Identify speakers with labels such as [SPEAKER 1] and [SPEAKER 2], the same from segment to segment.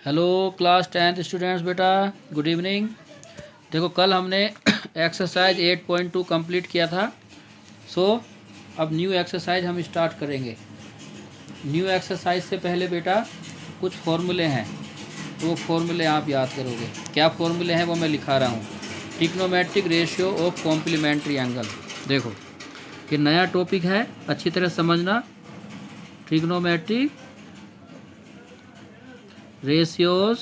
[SPEAKER 1] Hello class 10th students, बेटा good evening. देखो कल हमने एक्सरसाइज 8.2 कंप्लीट किया था। सो अब न्यू एक्सरसाइज हम स्टार्ट करेंगे। न्यू एक्सरसाइज से पहले बेटा कुछ फॉर्मूले हैं, तो वो फॉर्मूले आप याद करोगे। क्या फॉर्मूले हैं वो मैं लिखा रहा हूँ। Trigonometric ratio of complementary angle. देखो ये नया टॉपिक है, अच्छी तरह समझना। Trigonometric ratios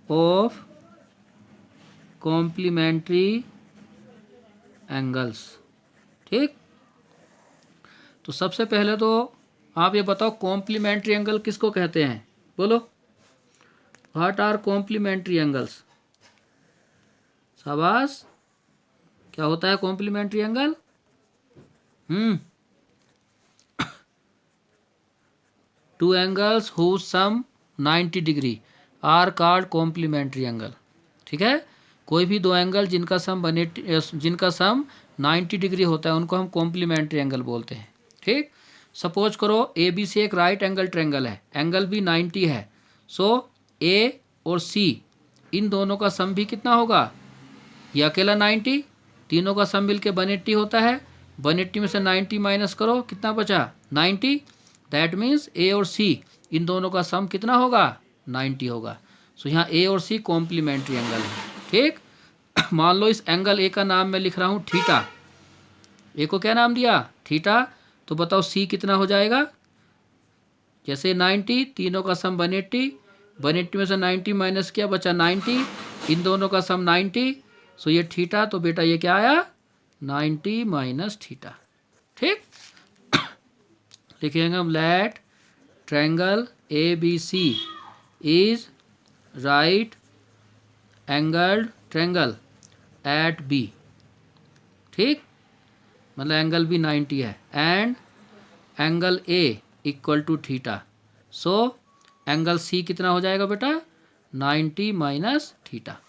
[SPEAKER 1] of complementary angles. ठीक, तो सबसे पहले तो आप ये बताओ कॉम्प्लीमेंट्री एंगल किसको कहते हैं, बोलो। What are complementary angles? शाबाश, क्या होता है complementary angle? Two angles whose sum 90 degree are called complementary angle. ठीक है, कोई भी दो एंगल जिनका सम 90 डिग्री होता है उनको हम कॉम्प्लीमेंट्री एंगल बोलते हैं। ठीक, सपोज करो ए बी से एक राइट एंगल ट्रेंगल है, एंगल भी 90 है। सो ए और सी इन दोनों का सम भी कितना होगा? ये अकेला 90, तीनों का सम मिल के 180 होता है। 180 में से 90 माइनस करो, कितना बचा? 90। दैट मीन्स ए और सी इन दोनों का सम कितना होगा? 90 होगा। सो यहाँ ए और सी कॉम्प्लीमेंट्री एंगल है। ठीक, मान लो इस एंगल ए का नाम मैं लिख रहा हूँ थीटा। ए को क्या नाम दिया? थीटा। तो बताओ सी कितना हो जाएगा? जैसे 90, तीनों का सम 180, 180 में से 90 माइनस किया, बचा 90। इन दोनों का सम 90। सो ये थीटा, तो बेटा ये क्या आया? 90 माइनस थीटा। ठीक, लिखेंगे हम let triangle A B C is right angled triangle at B. ठीक, मतलब एंगल भी 90 है and angle A equal to theta. So angle C कितना हो जाएगा बेटा? 90 माइनस थीटा।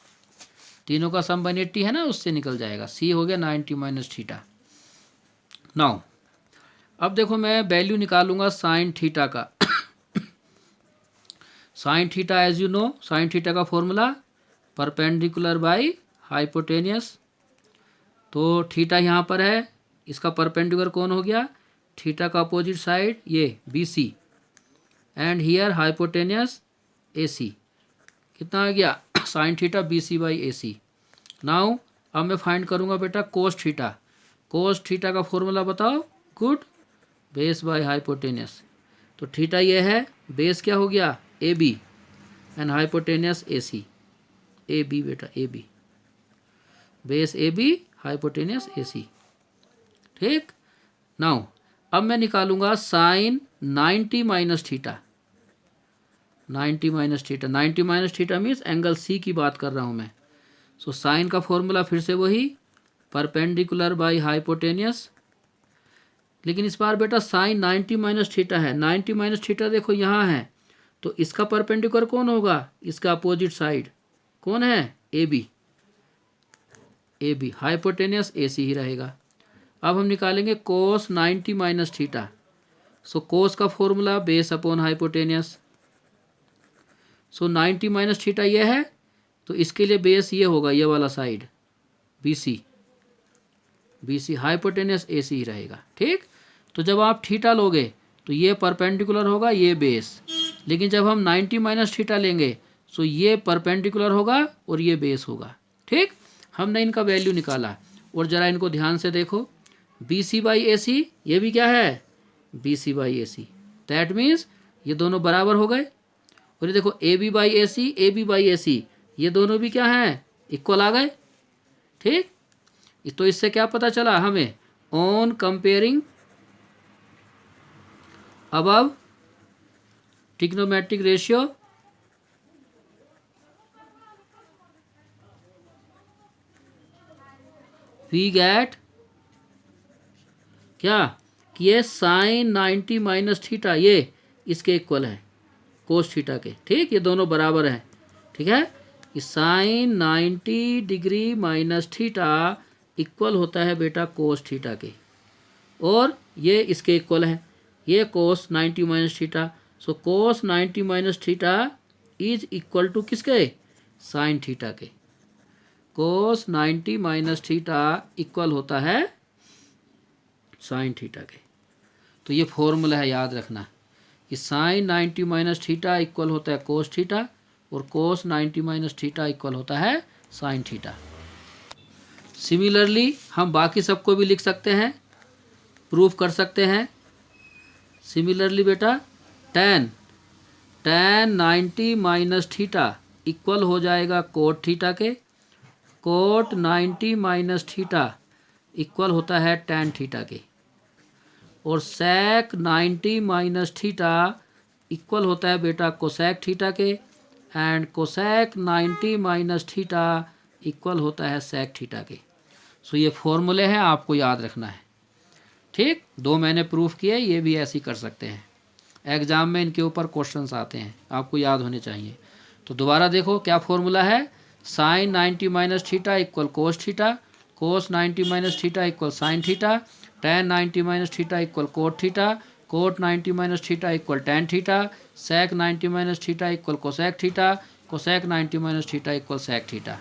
[SPEAKER 1] तीनों का सम 180 है ना, उससे निकल जाएगा। सी हो गया 90 माइनस थीटा। नाउ अब देखो मैं वैल्यू निकालूंगा साइन थीटा का। Sine theta as you know, sine theta का फॉर्मूला परपेंडिकुलर बाई हाइपोटेनियस। तो थीटा यहाँ पर है, इसका परपेंडिकुलर कौन हो गया? थीटा का अपोजिट साइड ये B C, and here hypotenuse A C. कितना आ गया? Sine theta B C by A C. Now अब मैं फाइंड करूँगा बेटा कोस थीटा। कोस थीटा का फॉर्मूला बताओ। Good, base by hypotenuse. तो थीटा ये है, बेस क्या हो गया? A B, and hypotenuse A C. A B बेटा, A B, base A B, hypotenuse A C. ठीक, नाउ अब मैं निकालूंगा sine 90 minus theta. 90 minus theta, 90 minus theta means angle C की बात कर रहा हूं मैं। सो साइन का फॉर्मूला फिर से वही, परपेंडिकुलर बाई हाइपोटेनियस। लेकिन इस बार बेटा साइन 90 माइनस थीटा है। 90 माइनस थीटा देखो यहाँ है, तो इसका परपेंडिकुलर कौन होगा? इसका अपोजिट साइड कौन है? A B. A B, hypotenuse A C ही रहेगा। अब हम निकालेंगे कोस 90 माइनस थीटा। सो कोस का फॉर्मूला बेस अपॉन हाइपोटेनियस। सो 90 माइनस थीटा ये है, तो इसके लिए बेस ये होगा, ये वाला side B C. B C hypotenuse A C ही रहेगा। ठीक, तो जब आप थीटा लोगे तो ये परपेंडिकुलर होगा, ये बेस। लेकिन जब हम 90 माइनस थीटा लेंगे तो ये परपेंडिकुलर होगा और ये बेस होगा। ठीक, हमने इनका वैल्यू निकाला। और ज़रा इनको ध्यान से देखो, B C by A C, ये भी क्या है? B C by A C. That means ये दोनों बराबर हो गए। और ये देखो A B by A C, A B by A C, ये दोनों भी क्या हैं? इक्वल आ गए। ठीक, तो इससे क्या पता चला हमें? On comparing above trigonometric ratio we get क्या? कि ये साइन 90 माइनस थीटा ये इसके इक्वल है, कोस थीटा के। ठीक, ये दोनों बराबर हैं। ठीक है, कि sine 90 degree minus theta equal होता है बेटा कोस थीटा के, और ये इसके इक्वल है, ये cos 90 minus theta. So cos 90 minus theta is equal to किसके, साइन थीटा के। कोस 90 माइनस थीटा इक्वल होता है साइन थीटा के। तो ये फॉर्मूला है, याद रखना कि साइन 90 माइनस थीटा इक्वल होता है कोस थीटा और कोस 90 माइनस थीटा इक्वल होता है साइन थीटा। सिमिलरली हम बाकी सबको भी लिख सकते हैं, प्रूफ कर सकते हैं। सिमिलरली बेटा tan 90 माइनस थीटा इक्वल हो जाएगा कोट थीटा के। कोट 90 माइनस थीटा इक्वल होता है tan थीटा के। और sec 90 माइनस थीटा इक्वल होता है बेटा कोसेक थीटा के। And cosec 90 minus theta equal होता है सेक थीटा के। सो ये फॉर्मूले हैं, आपको याद रखना है। ठीक, दो मैंने प्रूफ किए, ये भी ऐसे ही कर सकते हैं। एग्जाम में इनके ऊपर क्वेश्चंस आते हैं, आपको याद होने चाहिए। तो दोबारा देखो क्या फॉर्मूला है, sine 90 minus theta equal cos theta, cos 90 minus theta equal sine theta, tan 90 minus theta equal cot theta, cot 90 minus theta equal tan theta, sec 90 minus theta equal cosec theta, cosec 90 minus theta equal sec theta.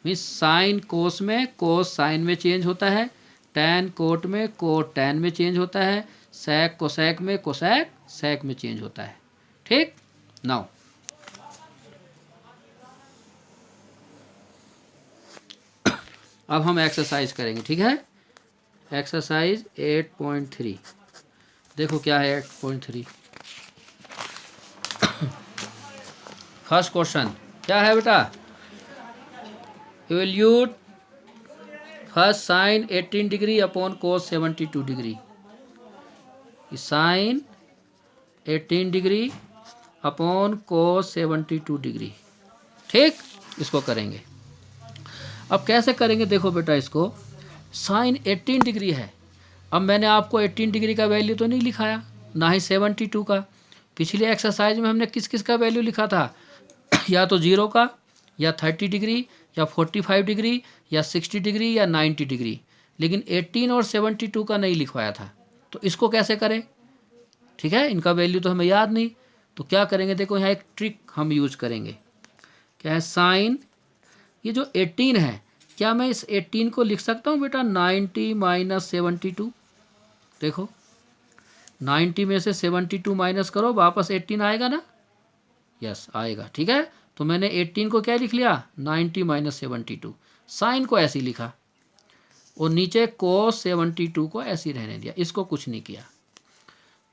[SPEAKER 1] Means sine cos में, cos sine में change होता है, tan cot में, cot tan में change होता है, सेक cosec में, cosec सेक में चेंज होता है। ठीक, नाउ अब हम एक्सरसाइज करेंगे। ठीक है, एक्सरसाइज 8.3 देखो क्या है 8.3। फर्स्ट क्वेश्चन क्या है बेटा, evaluate first sine 18 degree upon cos 72 degree. Sine 18 degree upon cos 72 degree. ठीक, इसको करेंगे। अब कैसे करेंगे देखो बेटा, इसको साइन 18 डिग्री है। अब मैंने आपको 18 डिग्री का वैल्यू तो नहीं लिखाया, ना ही 72 का। पिछले एक्सरसाइज में हमने किस किस का वैल्यू लिखा था, या तो 0 का, या 30 डिग्री, या 45 डिग्री, या 60 डिग्री, या 90 डिग्री, लेकिन 18 और 72 का नहीं लिखवाया था। तो इसको कैसे करें, ठीक है, इनका वैल्यू तो हमें याद नहीं। तो क्या करेंगे देखो, यहाँ एक ट्रिक हम यूज करेंगे। क्या है, साइन ये जो 18 है, क्या मैं इस 18 को लिख सकता हूँ बेटा 90 माइनस 72। देखो 90 में से 72 माइनस करो, वापस 18 आएगा ना, यस आएगा। ठीक है, तो मैंने 18 को क्या लिख लिया 90 माइनस 72, साइन को ऐसे ही लिखा और नीचे कोस 72 को ऐसे ही रहने दिया, इसको कुछ नहीं किया।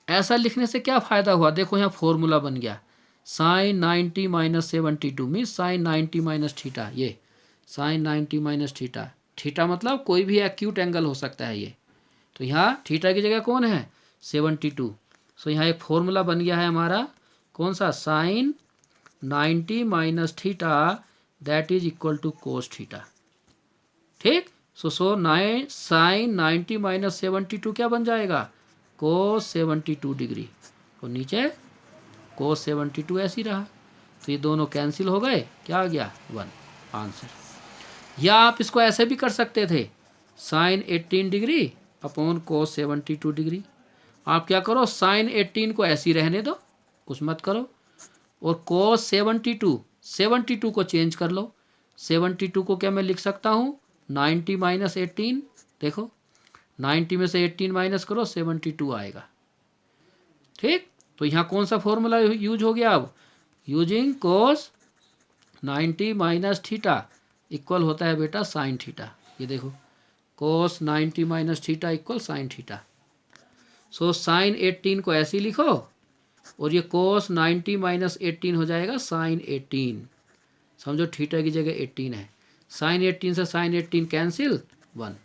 [SPEAKER 1] ऐसा लिखने से क्या फ़ायदा हुआ, देखो यहाँ फॉर्मूला बन गया, sine 90 minus 72 means sine 90 minus theta. ये साइन 90 माइनस थीटा, थीटा मतलब कोई भी एक्यूट एंगल हो सकता है ये। तो यहाँ थीटा की जगह कौन है 72। सो यहाँ एक फॉर्मूला बन गया है हमारा, कौन सा, sine 90 minus theta that is equal to cos theta. ठीक, सो साइन 90 माइनस 72 क्या बन जाएगा, कोस 72 डिग्री। और नीचे कोस 72 ऐसी रहा, तो ये दोनों कैंसिल हो गए, क्या आ गया 1 आंसर। या आप इसको ऐसे भी कर सकते थे, sine 18 degree upon cos 72 degree. आप क्या करो, साइन 18 को ऐसे ही रहने दो, कुछ मत करो, और कोस 72 को चेंज कर लो। 72 को क्या मैं लिख सकता हूँ 90 माइनस 18। देखो 90 में से 18 माइनस करो 72 आएगा। ठीक, तो यहाँ कौन सा फॉर्मूला यूज हो गया, अब यूजिंग कोस 90 माइनस थीटा इक्वल होता है बेटा साइन थीटा। ये देखो कोस 90 minus theta equal sine theta. So sine 18 को ऐसे ही लिखो और ये कोस 90 माइनस 18 हो जाएगा साइन 18। समझो थीटा की जगह 18 है, साइन 18 से साइन 18 कैंसिल 1।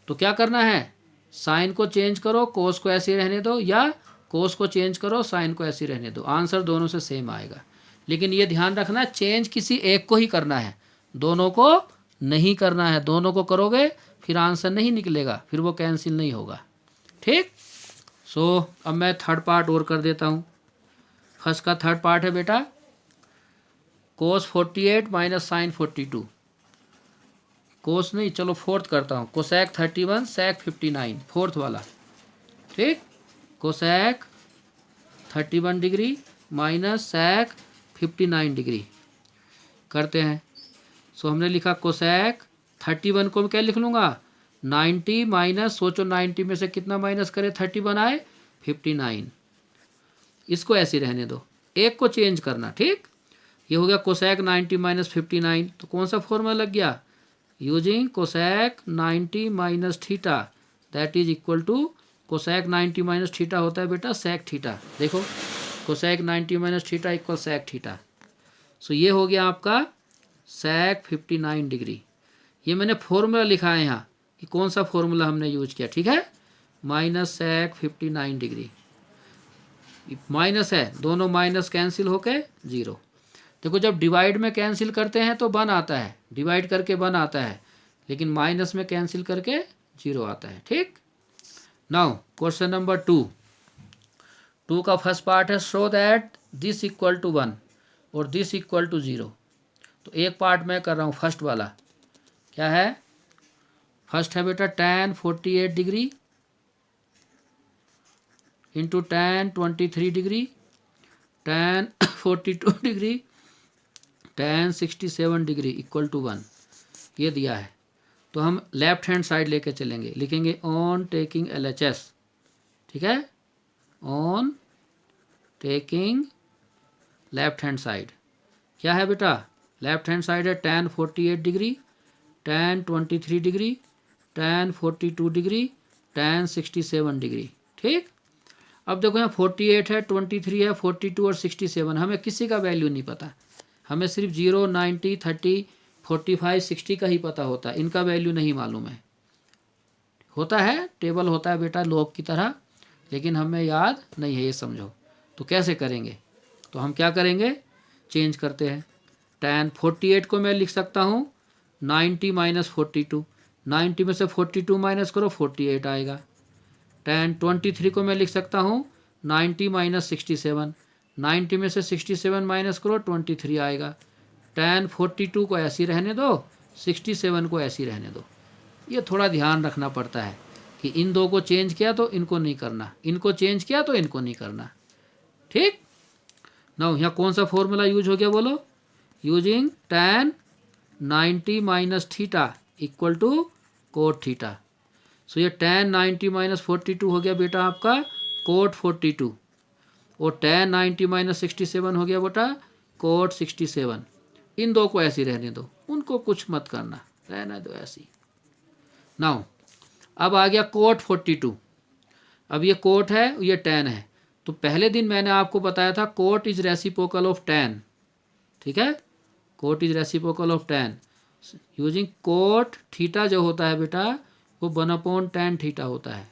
[SPEAKER 1] तो क्या करना है, साइन को चेंज करो, कोस को ऐसे रहने दो, या कोस को चेंज करो, साइन को ऐसे रहने दो, आंसर दोनों से सेम आएगा। लेकिन ये ध्यान रखना चेंज किसी एक को ही करना है, दोनों को नहीं करना है। दोनों को करोगे फिर आंसर नहीं निकलेगा, फिर वो कैंसिल नहीं होगा। ठीक, सो अब मैं थर्ड पार्ट और कर देता हूँ। फर्स्ट का थर्ड पार्ट है बेटा कोस 48 माइनस साइन 42। कोस नहीं, चलो फोर्थ करता हूँ, कोसेक 31 सेक 59, फोर्थ वाला। ठीक, cosec 31 degree minus sec 59 degree करते हैं। सो हमने लिखा कोसेक 31 को मैं क्या लिख लूँगा 90 माइनस, सोचो 90 में से कितना माइनस करे 31 आए 59। इसको ऐसे रहने दो, एक को चेंज करना। ठीक, ये हो गया कोसेक 90 माइनस 59। तो कौन सा फॉर्मूला लग गया, using cosec 90 minus theta that is equal to, cosec 90 minus theta होता है बेटा सेक थीटा। देखो cosec 90 minus theta equal sec theta. So ये हो गया आपका सेक 59 डिग्री। ये मैंने फॉर्मूला लिखा है यहाँ कि कौन सा फॉर्मूला हमने यूज किया। ठीक है, माइनस सेक 59 डिग्री, माइनस है, दोनों माइनस कैंसिल होके जीरो। देखो जब डिवाइड में कैंसिल करते हैं तो 1 आता है, डिवाइड करके 1 आता है, लेकिन माइनस में कैंसिल करके 0 आता है। ठीक, नाउ क्वेश्चन नंबर 2 का फर्स्ट पार्ट है show that this equal to 1 और दिस इक्वल टू 0। तो एक पार्ट मैं कर रहा हूँ, फर्स्ट वाला क्या है, फर्स्ट है बेटा tan 48 degree into tan 23 degree, tan 42 degree, tan 67 degree equal to 1, ये दिया है। तो हम लेफ्ट हैंड साइड लेके चलेंगे, लिखेंगे ऑन टेकिंग LHS। ठीक है, on taking left hand side क्या है बेटा, लेफ्ट हैंड साइड है tan 48 degree, tan 23 degree, tan 42 degree, tan 67 degree. ठीक, अब देखो यहाँ 48 है, 23 है, 42 और 67, हमें किसी का वैल्यू नहीं पता, हमें सिर्फ 0, 90, 30, 45, 60 का ही पता होता है, इनका वैल्यू नहीं मालूम है। होता है, टेबल होता है बेटा लॉग की तरह, लेकिन हमें याद नहीं है, ये समझो। तो कैसे करेंगे, तो हम क्या करेंगे, चेंज करते हैं। tan 48 को मैं लिख सकता हूँ 90 माइनस 42, 90 में से 42 माइनस करो 48 आएगा। tan 23 को मैं लिख सकता हूँ 90 माइनस 67, 90 में से 67 माइनस करो 23 आएगा। tan 42 को ऐसे ही रहने दो, 67 को ऐसे ही रहने दो। ये थोड़ा ध्यान रखना पड़ता है कि इन दो को चेंज किया तो इनको नहीं करना, इनको चेंज किया तो इनको नहीं करना। ठीक, नाउ यहाँ कौन सा फॉर्मूला यूज हो गया बोलो, using tan 90 minus theta equal to cot theta. So ये tan 90 माइनस 42 हो गया बेटा आपका कोट 42, और tan 90 माइनस 67 हो गया बेटा कोट 67। इन दो को ऐसे रहने दो, उनको कुछ मत करना, रहना दो ऐसी। नाउ अब आ गया कोट 42, अब ये कोट है ये tan है। तो पहले दिन मैंने आपको बताया था cot is reciprocal of tan। ठीक है, cot is reciprocal of tan using cot theta जो होता है बेटा वो 1/tan थीटा होता है।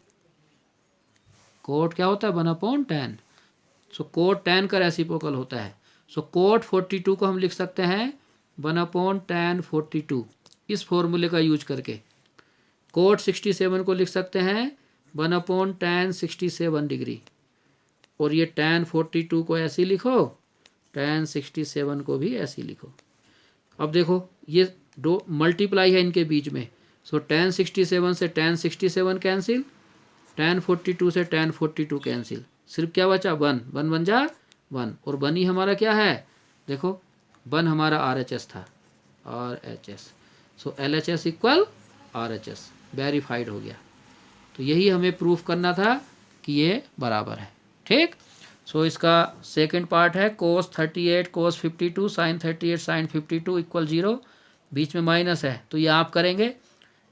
[SPEAKER 1] कोट क्या होता है 1/tan। सो कोट tan का रेसिप्रोकल होता है। सो कोट 42 को हम लिख सकते हैं 1/tan 42 इस फॉर्मूले का यूज करके। कोट 67 को लिख सकते हैं 1/tan 67 डिग्री, और ये tan 42 को ऐसे लिखो, tan 67 को भी ऐसे लिखो। अब देखो ये दो मल्टीप्लाई है इनके बीच में, सो tan 67 से tan 67 कैंसिल, tan 42 से tan 42 कैंसिल, सिर्फ क्या बचा 1, 1 बन जा 1, और 1 ही हमारा क्या है, देखो 1 हमारा RHS था, RHS। सो LHS इक्वल RHS, वेरीफाइड हो गया। तो यही हमें प्रूफ करना था कि ये बराबर है। ठीक, सो इसका सेकंड पार्ट है cos 38 cos 52 sin 38 sin 52 equal 0, बीच में माइनस है तो ये आप करेंगे,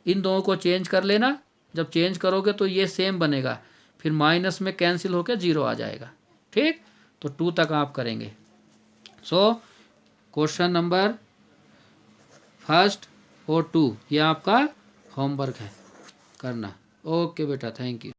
[SPEAKER 1] इन दोनों को चेंज कर लेना, जब चेंज करोगे तो ये सेम बनेगा, फिर माइनस में कैंसिल होकर 0 आ जाएगा। ठीक, तो 2 तक आप करेंगे। सो क्वेश्चन नंबर फर्स्ट और 2 ये आपका होमवर्क है करना। ओके बेटा, थैंक यू।